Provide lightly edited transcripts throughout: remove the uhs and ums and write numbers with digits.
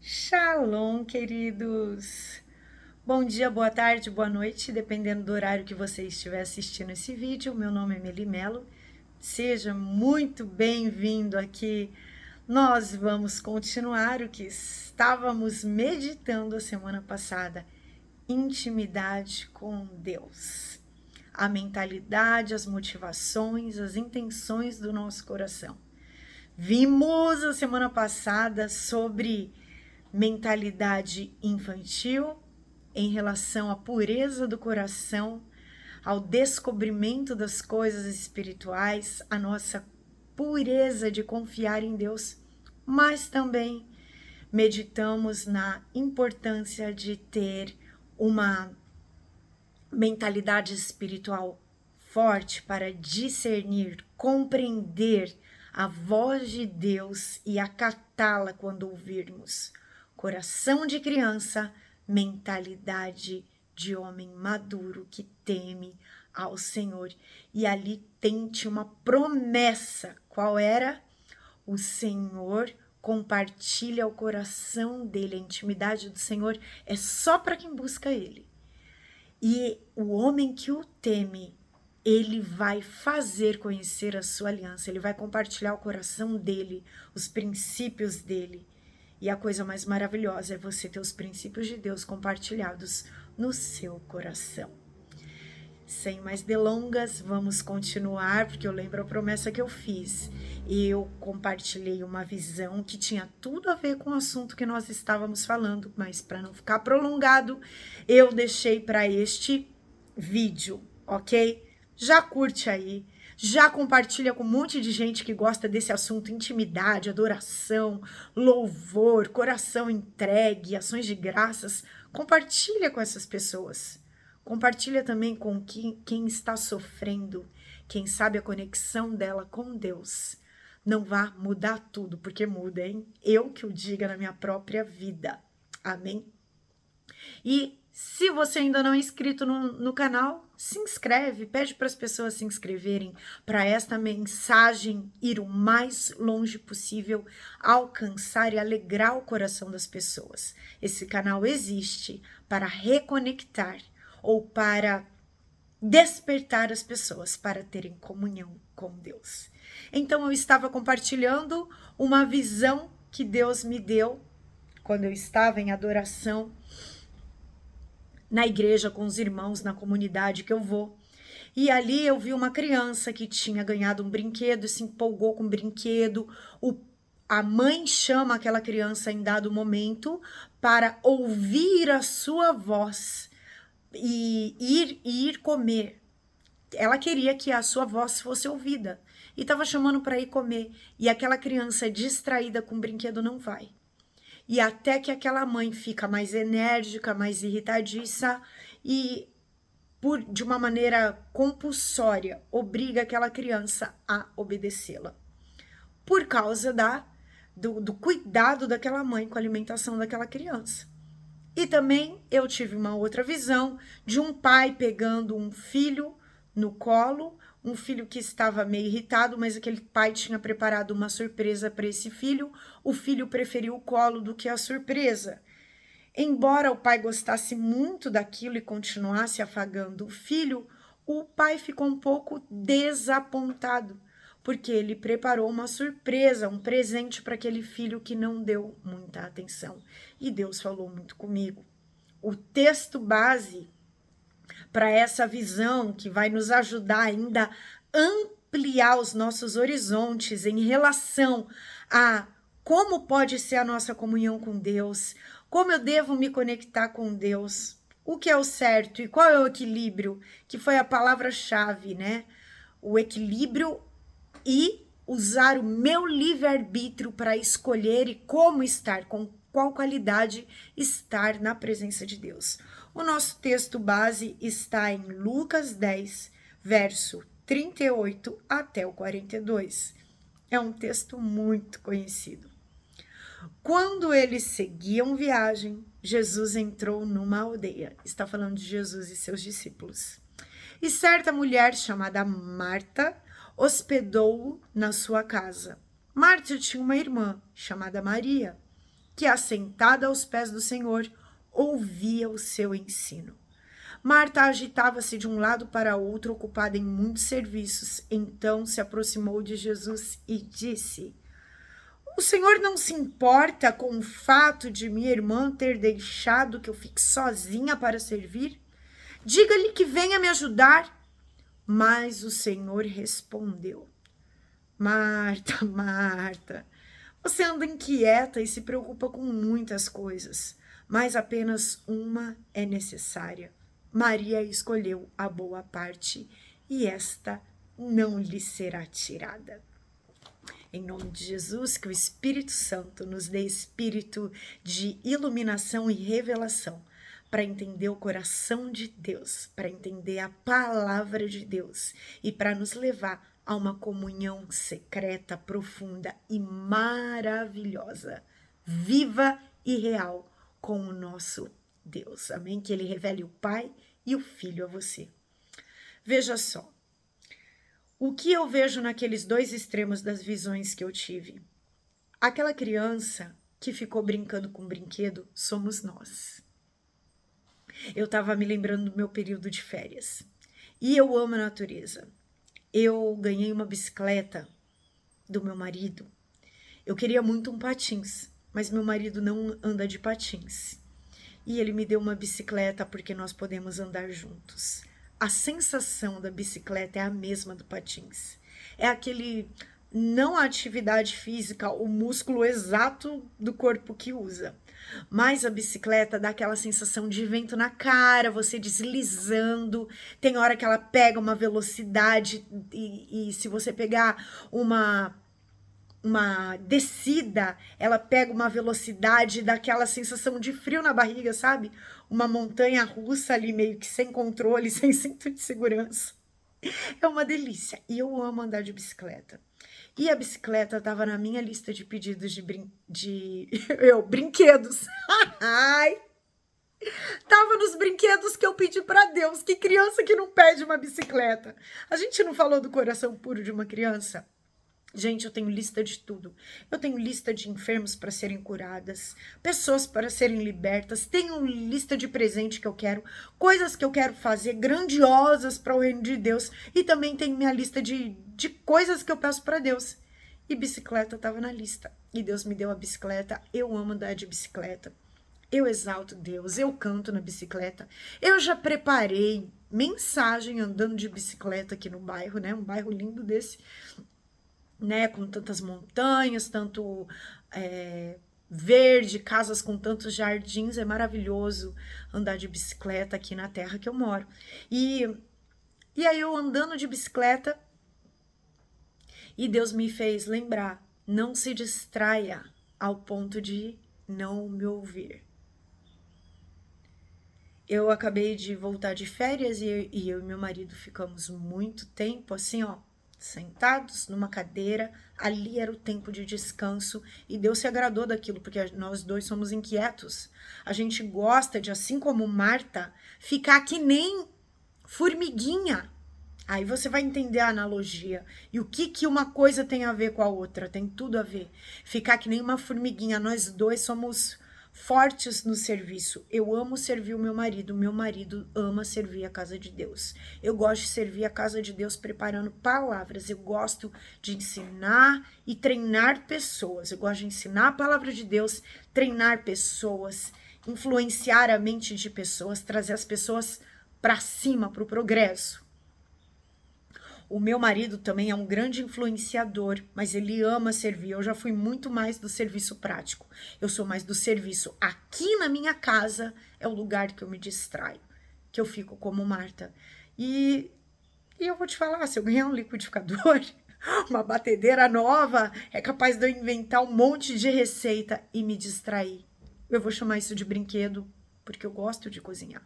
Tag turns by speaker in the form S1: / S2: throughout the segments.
S1: Shalom, queridos! Bom dia, boa tarde, boa noite, dependendo do horário que você estiver assistindo esse vídeo. Meu nome é Meli Melo. Seja muito bem-vindo aqui. Nós vamos continuar o que estávamos meditando a semana passada: intimidade com Deus. A mentalidade, as motivações, as intenções do nosso coração. Vimos a semana passada sobre mentalidade infantil em relação à pureza do coração, ao descobrimento das coisas espirituais, a nossa pureza de confiar em Deus, mas também meditamos na importância de ter uma mentalidade espiritual forte para discernir, compreender a voz de Deus e acatá-la quando ouvirmos. Coração de criança, mentalidade de homem maduro que teme ao Senhor. E ali tinha uma promessa. Qual era? O Senhor compartilha o coração dele. A intimidade do Senhor é só para quem busca ele. E o homem que o teme, ele vai fazer conhecer a sua aliança, ele vai compartilhar o coração dele, os princípios dele. E a coisa mais maravilhosa é você ter os princípios de Deus compartilhados no seu coração. Sem mais delongas, vamos continuar, porque eu lembro a promessa que eu fiz. Eu compartilhei uma visão que tinha tudo a ver com o assunto que nós estávamos falando, mas para não ficar prolongado, eu deixei para este vídeo, ok? Já curte aí, já compartilha com um monte de gente que gosta desse assunto: intimidade, adoração, louvor, coração entregue, ações de graças. Compartilha com essas pessoas. Compartilha também com quem está sofrendo, quem sabe a conexão dela com Deus não vá mudar tudo, porque muda, hein? Eu que o diga na minha própria vida. Amém? E se você ainda não é inscrito no canal, se inscreve, pede para as pessoas se inscreverem, para esta mensagem ir o mais longe possível, alcançar e alegrar o coração das pessoas. Esse canal existe para reconectar ou para despertar as pessoas para terem comunhão com Deus. Então eu estava compartilhando uma visão que Deus me deu quando eu estava em adoração na igreja com os irmãos, na comunidade que eu vou. E ali eu vi uma criança que tinha ganhado um brinquedo, se empolgou com o brinquedo. A mãe chama aquela criança em dado momento para ouvir a sua voz e ir comer. Ela queria que a sua voz fosse ouvida e estava chamando para ir comer. E aquela criança distraída com o brinquedo não vai. E até que aquela mãe fica mais enérgica, mais irritadiça e, de uma maneira compulsória, obriga aquela criança a obedecê-la. Por causa do cuidado daquela mãe com a alimentação daquela criança. E também eu tive uma outra visão de um pai pegando um filho no colo, um filho que estava meio irritado, mas aquele pai tinha preparado uma surpresa para esse filho. O filho preferiu o colo do que a surpresa. Embora o pai gostasse muito daquilo e continuasse afagando o filho, o pai ficou um pouco desapontado, porque ele preparou uma surpresa, um presente para aquele filho que não deu muita atenção. E Deus falou muito comigo. O texto base para essa visão que vai nos ajudar ainda a ampliar os nossos horizontes em relação a como pode ser a nossa comunhão com Deus, como eu devo me conectar com Deus, o que é o certo e qual é o equilíbrio, que foi a palavra-chave, né? O equilíbrio e usar o meu livre-arbítrio para escolher e como estar, com qual qualidade estar na presença de Deus. O nosso texto base está em Lucas 10, verso 38 até o 42. É um texto muito conhecido. Quando eles seguiam viagem, Jesus entrou numa aldeia. Está falando de Jesus e seus discípulos. E certa mulher chamada Marta hospedou-o na sua casa. Marta tinha uma irmã chamada Maria, que, assentada aos pés do Senhor, ouvia o seu ensino. Marta agitava-se de um lado para outro, ocupada em muitos serviços. Então se aproximou de Jesus e disse: o Senhor não se importa com o fato de minha irmã ter deixado que eu fique sozinha para servir? Diga-lhe que venha me ajudar. Mas o Senhor respondeu: Marta, Marta, você anda inquieta e se preocupa com muitas coisas, mas apenas uma é necessária. Maria escolheu a boa parte e esta não lhe será tirada. Em nome de Jesus, que o Espírito Santo nos dê espírito de iluminação e revelação para entender o coração de Deus, para entender a palavra de Deus e para nos levar a uma comunhão secreta, profunda e maravilhosa, viva e real com o nosso Deus. Amém? Que Ele revele o Pai e o Filho a você. Veja só. O que eu vejo naqueles dois extremos das visões que eu tive? Aquela criança que ficou brincando com o brinquedo somos nós. Eu estava me lembrando do meu período de férias. E eu amo a natureza. Eu ganhei uma bicicleta do meu marido. Eu queria muito um patins, mas meu marido não anda de patins. E ele me deu uma bicicleta porque nós podemos andar juntos. A sensação da bicicleta é a mesma do patins. É aquele, não a atividade física, o músculo exato do corpo que usa. Mas a bicicleta dá aquela sensação de vento na cara, você deslizando. Tem hora que ela pega uma velocidade e se você pegar uma descida, ela pega uma velocidade, daquela sensação de frio na barriga, sabe? Uma montanha russa ali meio que sem controle, sem cinto de segurança. É uma delícia. E eu amo andar de bicicleta. E a bicicleta estava na minha lista de pedidos brinquedos. Ai! Tava nos brinquedos que eu pedi para Deus. Que criança que não pede uma bicicleta? A gente não falou do coração puro de uma criança? Gente, eu tenho lista de tudo. Eu tenho lista de enfermos para serem curadas, pessoas para serem libertas, tenho lista de presente que eu quero, coisas que eu quero fazer grandiosas para o reino de Deus, e também tenho minha lista de coisas que eu peço para Deus. E bicicleta estava na lista. E Deus me deu a bicicleta. Eu amo andar de bicicleta. Eu exalto Deus, eu canto na bicicleta. Eu já preparei mensagem andando de bicicleta aqui no bairro, né? Um bairro lindo desse, né, com tantas montanhas, tanto verde, casas com tantos jardins, é maravilhoso andar de bicicleta aqui na terra que eu moro. E aí eu andando de bicicleta, e Deus me fez lembrar, não se distraia ao ponto de não me ouvir. Eu acabei de voltar de férias e eu e meu marido ficamos muito tempo assim, ó, sentados numa cadeira. Ali era o tempo de descanso e Deus se agradou daquilo, porque nós dois somos inquietos. A gente gosta de, assim como Marta, ficar que nem formiguinha. Aí você vai entender a analogia e o que uma coisa tem a ver com a outra. Tem tudo a ver. Ficar que nem uma formiguinha. Nós dois somos fortes no serviço. Eu amo servir o meu marido ama servir a casa de Deus. Eu gosto de servir a casa de Deus preparando palavras. Eu gosto de ensinar e treinar pessoas. Eu gosto de ensinar a palavra de Deus, treinar pessoas, influenciar a mente de pessoas, trazer as pessoas para cima, para o progresso. O meu marido também é um grande influenciador, mas ele ama servir. Eu já fui muito mais do serviço prático. Eu sou mais do serviço. Aqui na minha casa é o lugar que eu me distraio, que eu fico como Marta. E eu vou te falar, se eu ganhar um liquidificador, uma batedeira nova, é capaz de eu inventar um monte de receita e me distrair. Eu vou chamar isso de brinquedo, porque eu gosto de cozinhar.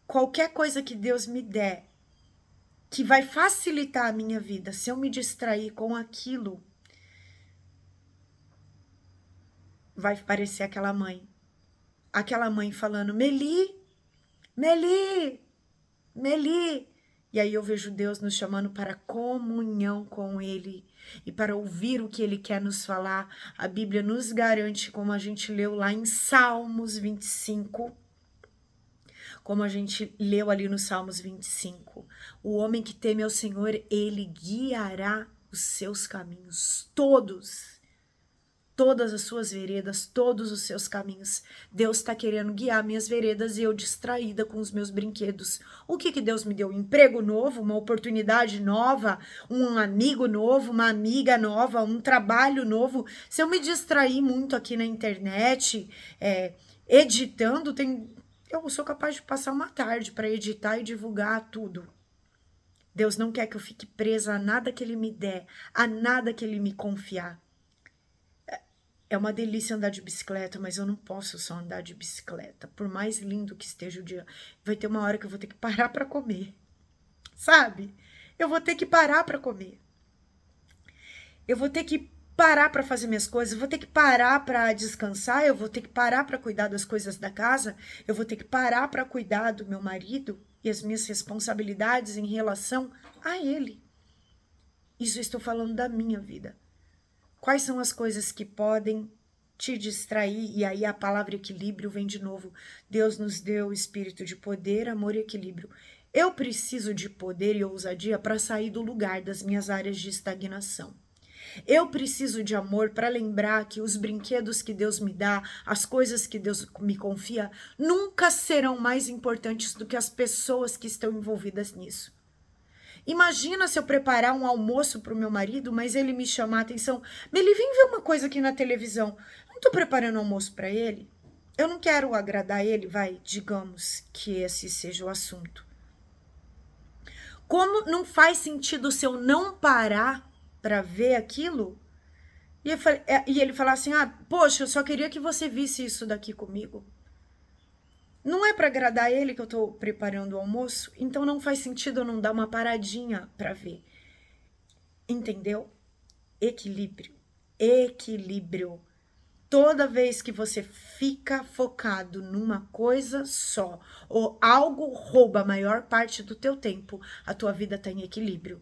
S1: Qualquer coisa que Deus me der, que vai facilitar a minha vida, se eu me distrair com aquilo, vai parecer aquela mãe falando, Meli, Meli, Meli, E aí eu vejo Deus nos chamando para comunhão com Ele e para ouvir o que Ele quer nos falar. A Bíblia nos garante, como a gente leu lá em Salmos 25, como a gente leu ali no Salmos 25, o homem que teme ao Senhor, Ele guiará os seus caminhos, todas as suas veredas, todos os seus caminhos. Deus está querendo guiar minhas veredas e eu distraída com os meus brinquedos. O que Deus me deu? Um emprego novo, uma oportunidade nova, um amigo novo, uma amiga nova, um trabalho novo. Se eu me distrair muito aqui na internet, editando, eu sou capaz de passar uma tarde para editar e divulgar tudo. Deus não quer que eu fique presa a nada que Ele me der, a nada que Ele me confiar. É uma delícia andar de bicicleta, mas eu não posso só andar de bicicleta. Por mais lindo que esteja o dia, vai ter uma hora que eu vou ter que parar para comer. Sabe? Eu vou ter que parar para comer. Eu vou ter que parar para fazer minhas coisas, eu vou ter que parar para descansar, eu vou ter que parar para cuidar das coisas da casa, eu vou ter que parar para cuidar do meu marido e as minhas responsabilidades em relação a ele. Isso eu estou falando da minha vida. Quais são as coisas que podem te distrair? E aí a palavra equilíbrio vem de novo. Deus nos deu o espírito de poder, amor e equilíbrio. Eu preciso de poder e ousadia para sair do lugar das minhas áreas de estagnação. Eu preciso de amor para lembrar que os brinquedos que Deus me dá, as coisas que Deus me confia, nunca serão mais importantes do que as pessoas que estão envolvidas nisso. Imagina se eu preparar um almoço para o meu marido, mas ele me chamar a atenção. Meli, vem ver uma coisa aqui na televisão. Não estou preparando almoço para ele. Eu não quero agradar ele, digamos que esse seja o assunto. Como não faz sentido se eu não parar para ver aquilo? E ele falar assim, poxa, eu só queria que você visse isso daqui comigo. Não é para agradar ele que eu estou preparando o almoço, então não faz sentido eu não dar uma paradinha para ver. Entendeu? Equilíbrio. Equilíbrio. Toda vez que você fica focado numa coisa só, ou algo rouba a maior parte do teu tempo, a tua vida está em equilíbrio.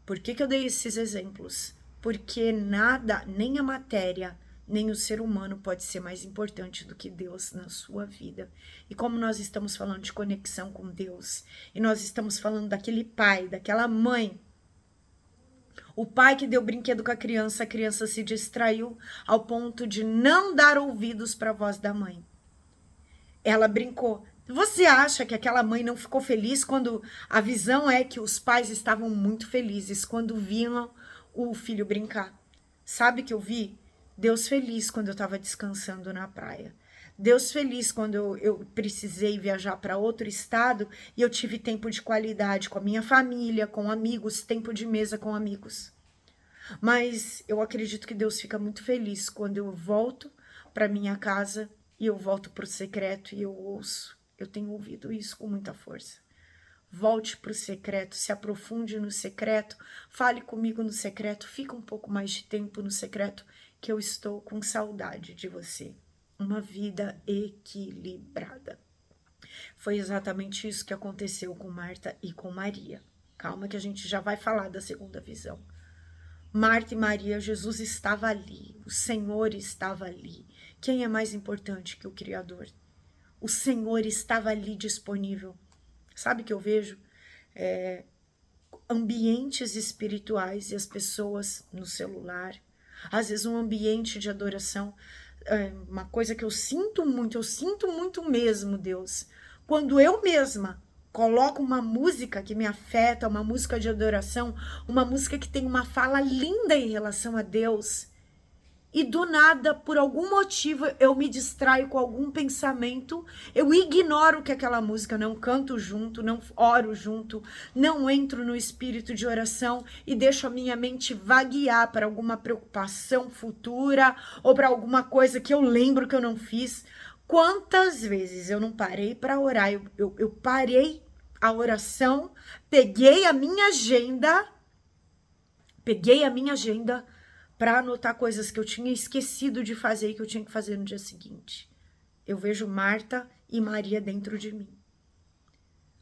S1: Por que eu dei esses exemplos? Porque nada, nem a matéria, nem o ser humano pode ser mais importante do que Deus na sua vida. E como nós estamos falando de conexão com Deus, e nós estamos falando daquele pai, daquela mãe, o pai que deu brinquedo com a criança se distraiu ao ponto de não dar ouvidos para a voz da mãe. Ela brincou. Você acha que aquela mãe não ficou feliz quando a visão é que os pais estavam muito felizes quando viam o filho brincar? Sabe que eu vi? Deus feliz quando eu estava descansando na praia. Deus feliz quando eu precisei viajar para outro estado e eu tive tempo de qualidade com a minha família, com amigos, tempo de mesa com amigos. Mas eu acredito que Deus fica muito feliz quando eu volto para minha casa e eu volto para o secreto e eu ouço. Eu tenho ouvido isso com muita força. Volte para o secreto, se aprofunde no secreto, fale comigo no secreto, fica um pouco mais de tempo no secreto, que eu estou com saudade de você. Uma vida equilibrada. Foi exatamente isso que aconteceu com Marta e com Maria. Calma que a gente já vai falar da segunda visão. Marta e Maria, Jesus estava ali, o Senhor estava ali. Quem é mais importante que o Criador? O Senhor estava ali disponível. Sabe o que eu vejo? Ambientes espirituais e as pessoas no celular. Às vezes um ambiente de adoração. Uma coisa que eu sinto muito mesmo, Deus. Quando eu mesma coloco uma música que me afeta, uma música de adoração, uma música que tem uma fala linda em relação a Deus, e do nada, por algum motivo, eu me distraio com algum pensamento, eu ignoro que aquela música, não canto junto, não oro junto, não entro no espírito de oração e deixo a minha mente vaguear para alguma preocupação futura ou para alguma coisa que eu lembro que eu não fiz. Quantas vezes eu não parei para orar? Eu parei a oração, peguei a minha agenda para anotar coisas que eu tinha esquecido de fazer e que eu tinha que fazer no dia seguinte. Eu vejo Marta e Maria dentro de mim.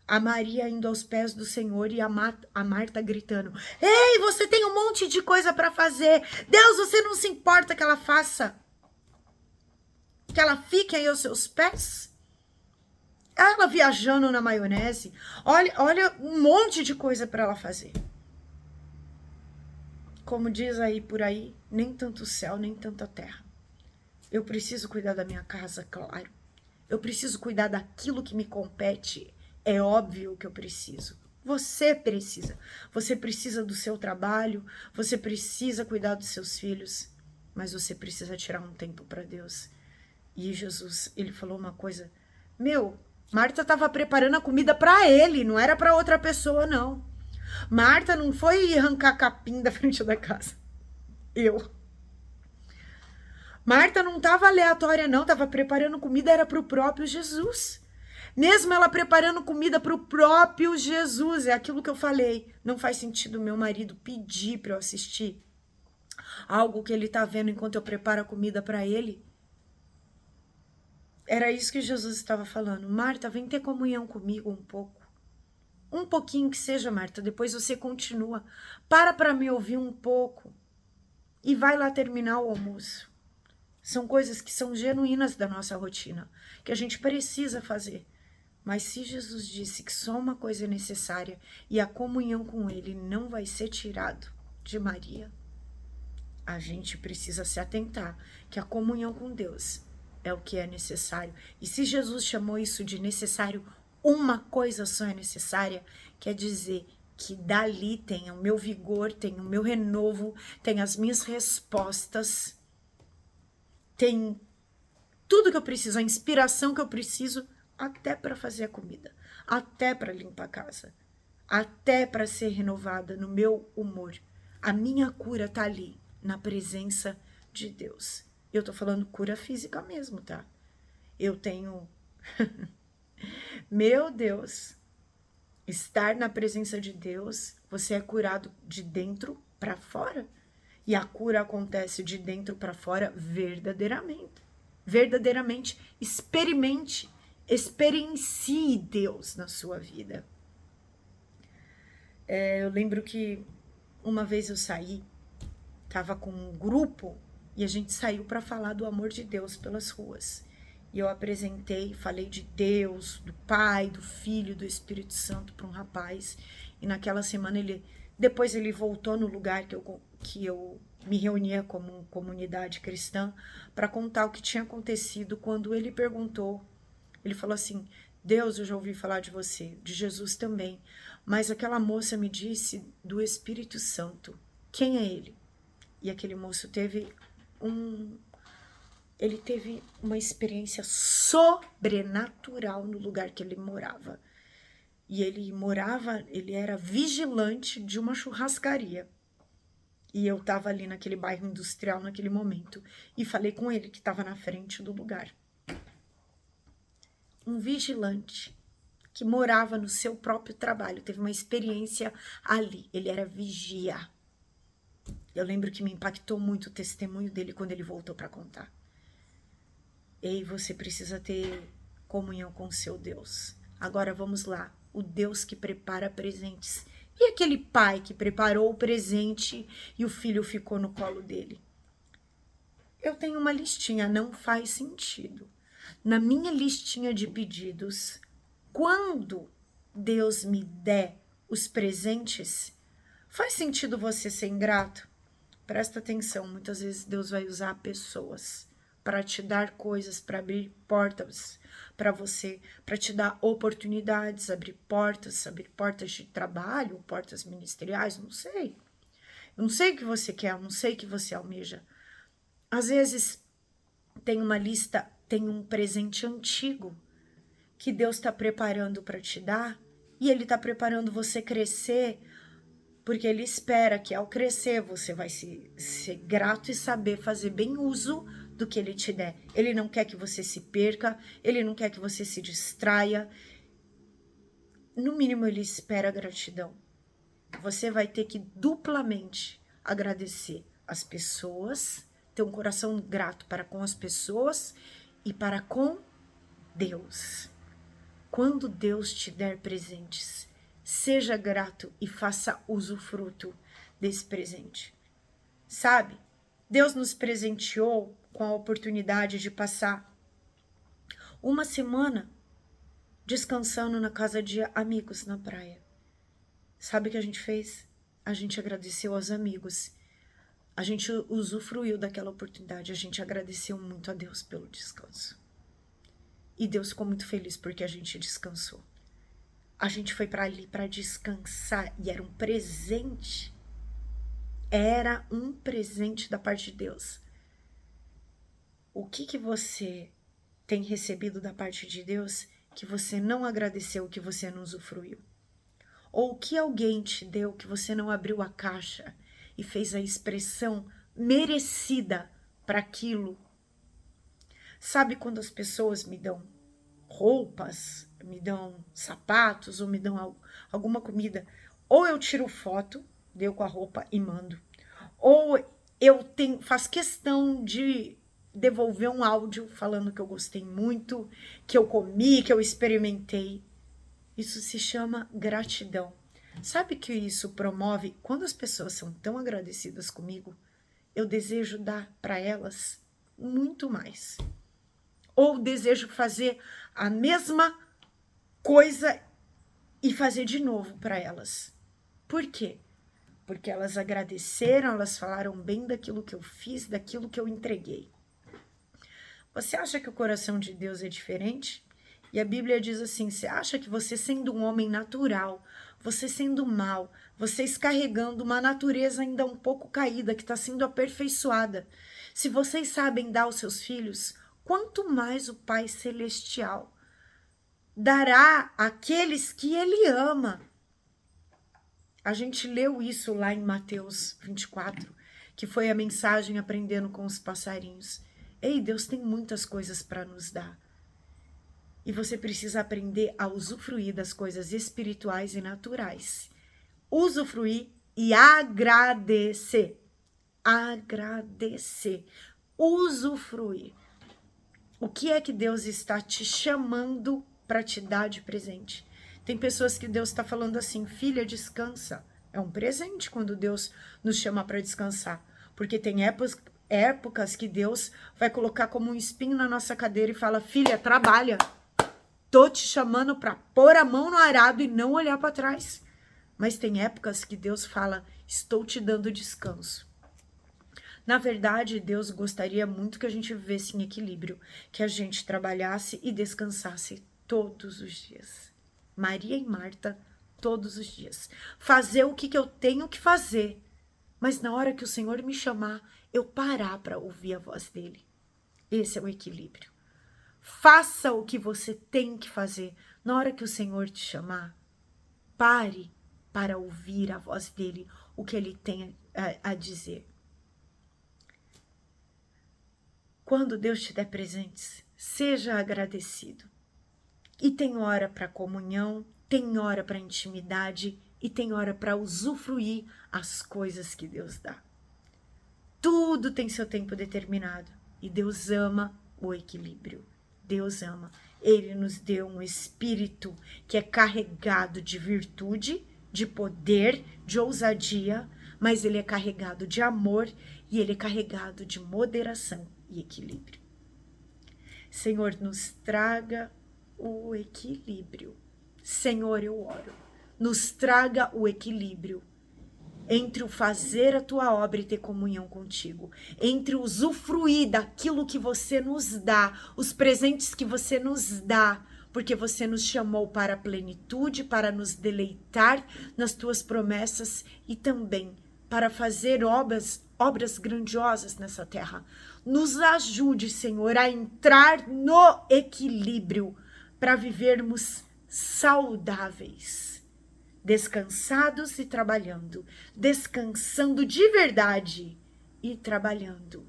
S1: A Maria indo aos pés do Senhor e a Marta gritando: ei, você tem um monte de coisa para fazer. Deus, você não se importa que ela faça? Que ela fique aí aos seus pés? Ela viajando na maionese. Olha um monte de coisa para ela fazer. Como diz aí por aí, nem tanto o céu, nem tanta terra. Eu preciso cuidar da minha casa, claro. Eu preciso cuidar daquilo que me compete. É óbvio que eu preciso. Você precisa. Você precisa do seu trabalho, você precisa cuidar dos seus filhos, mas você precisa tirar um tempo para Deus. E Jesus, ele falou uma coisa: Marta estava preparando a comida para ele, não era para outra pessoa, não. Marta não foi arrancar capim da frente da casa. Marta não estava aleatória, não, estava preparando comida, era para o próprio Jesus. Mesmo ela preparando comida para o próprio Jesus, é aquilo que eu falei. Não faz sentido meu marido pedir para eu assistir algo que ele está vendo enquanto eu preparo a comida para ele. Era isso que Jesus estava falando. Marta, vem ter comunhão comigo um pouco. Um pouquinho que seja, Marta, depois você continua. Para me ouvir um pouco e vai lá terminar o almoço. São coisas que são genuínas da nossa rotina, que a gente precisa fazer. Mas se Jesus disse que só uma coisa é necessária e a comunhão com Ele não vai ser tirado de Maria, a gente precisa se atentar que a comunhão com Deus é o que é necessário. E se Jesus chamou isso de necessário, uma coisa só é necessária, quer dizer que dali tem o meu vigor, tem o meu renovo, tem as minhas respostas, tem tudo que eu preciso, a inspiração que eu preciso, até para fazer a comida, até para limpar a casa, até para ser renovada no meu humor. A minha cura tá ali, na presença de Deus. Eu tô falando cura física mesmo, tá? Eu tenho... Meu Deus, estar na presença de Deus, você é curado de dentro para fora. E a cura acontece de dentro para fora verdadeiramente. Verdadeiramente, experiencia Deus na sua vida. Eu lembro que uma vez eu saí, tava com um grupo e a gente saiu para falar do amor de Deus pelas ruas. E eu apresentei, falei de Deus, do Pai, do Filho, do Espírito Santo para um rapaz. E naquela semana depois ele voltou no lugar que eu me reunia como comunidade cristã para contar o que tinha acontecido quando ele perguntou. Ele falou assim: Deus, eu já ouvi falar de você, de Jesus também, mas aquela moça me disse do Espírito Santo. Quem é ele? E aquele moço teve uma experiência sobrenatural no lugar que ele morava. E ele era vigilante de uma churrascaria. E eu estava ali naquele bairro industrial naquele momento. E falei com ele que estava na frente do lugar. Um vigilante que morava no seu próprio trabalho. Teve uma experiência ali. Ele era vigia. Eu lembro que me impactou muito o testemunho dele quando ele voltou para contar. Ei, você precisa ter comunhão com o seu Deus. Agora vamos lá. O Deus que prepara presentes. E aquele pai que preparou o presente e o filho ficou no colo dele? Eu tenho uma listinha, não faz sentido. Na minha listinha de pedidos, quando Deus me der os presentes, faz sentido você ser ingrato? Presta atenção, muitas vezes Deus vai usar pessoas para te dar coisas, para abrir portas para você, para te dar oportunidades, abrir portas de trabalho, portas ministeriais, não sei. Eu não sei o que você quer, eu não sei o que você almeja. Às vezes tem uma lista, tem um presente antigo que Deus está preparando para te dar e Ele está preparando você crescer, porque Ele espera que ao crescer você vai ser grato e saber fazer bem uso do que Ele te der. Ele não quer que você se perca, Ele não quer que você se distraia. No mínimo, Ele espera gratidão. Você vai ter que duplamente agradecer as pessoas, ter um coração grato para com as pessoas e para com Deus. quando Deus te der presentes, seja grato e faça usufruto desse presente. Sabe, Deus nos presenteou com a oportunidade de passar uma semana descansando na casa de amigos na praia. Sabe o que a gente fez? A gente agradeceu aos amigos. A gente usufruiu daquela oportunidade. A gente agradeceu muito a Deus pelo descanso. E Deus ficou muito feliz porque a gente descansou. A gente foi para ali para descansar e era um presente. Era um presente da parte de Deus. O que você tem recebido da parte de Deus que você não agradeceu, que você não usufruiu? Ou o que alguém te deu que você não abriu a caixa e fez a expressão merecida para aquilo? Sabe quando as pessoas me dão roupas, me dão sapatos ou me dão alguma comida? Ou eu tiro foto, deu com a roupa e mando. Ou eu faço questão de devolver um áudio falando que eu gostei muito, que eu comi, que eu experimentei. Isso se chama gratidão. Sabe que isso promove? Quando as pessoas são tão agradecidas comigo, eu desejo dar para elas muito mais. Ou desejo fazer a mesma coisa e fazer de novo para elas. Por quê? Porque elas agradeceram, elas falaram bem daquilo que eu fiz, daquilo que eu entreguei. Você acha que o coração de Deus é diferente? E a Bíblia diz assim, você acha que você sendo um homem natural, você sendo mal, vocês carregando uma natureza ainda um pouco caída, que está sendo aperfeiçoada, se vocês sabem dar aos seus filhos, quanto mais o Pai Celestial dará àqueles que Ele ama. A gente leu isso lá em Mateus 24, que foi a mensagem aprendendo com os passarinhos. Ei, Deus tem muitas coisas para nos dar. E você precisa aprender a usufruir das coisas espirituais e naturais. Usufruir e agradecer. Agradecer. Usufruir. O que é que Deus está te chamando para te dar de presente? Tem pessoas que Deus está falando assim, filha, descansa. É um presente quando Deus nos chama para descansar. Porque tem épocas que Deus vai colocar como um espinho na nossa cadeira e fala, filha, trabalha. Tô te chamando para pôr a mão no arado e não olhar para trás. Mas tem épocas que Deus fala, estou te dando descanso. Na verdade, Deus gostaria muito que a gente vivesse em equilíbrio, que a gente trabalhasse e descansasse todos os dias. Maria e Marta, todos os dias. Fazer o que eu tenho que fazer, mas na hora que o Senhor me chamar, eu parar para ouvir a voz dele. Esse é o equilíbrio. Faça o que você tem que fazer. Na hora que o Senhor te chamar, pare para ouvir a voz dele, o que ele tem a dizer. Quando Deus te der presentes, seja agradecido. E tem hora para comunhão, tem hora para intimidade e tem hora para usufruir as coisas que Deus dá. Tudo tem seu tempo determinado e Deus ama o equilíbrio. Deus ama. Ele nos deu um espírito que é carregado de virtude, de poder, de ousadia, mas ele é carregado de amor e ele é carregado de moderação e equilíbrio. Senhor, nos traga o equilíbrio. Senhor, eu oro. Nos traga o equilíbrio entre o fazer a tua obra e ter comunhão contigo, entre o usufruir daquilo que você nos dá, os presentes que você nos dá, porque você nos chamou para a plenitude, para nos deleitar nas tuas promessas e também para fazer obras grandiosas nessa terra. Nos ajude, Senhor, a entrar no equilíbrio para vivermos saudáveis, descansados e trabalhando, descansando de verdade e trabalhando,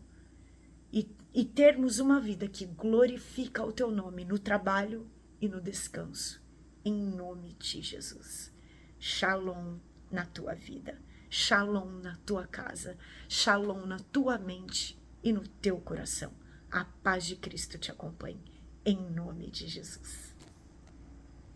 S1: e termos uma vida que glorifica o teu nome no trabalho e no descanso, em nome de Jesus. Shalom na tua vida, shalom na tua casa, shalom na tua mente e no teu coração. A paz de Cristo te acompanhe, em nome de Jesus.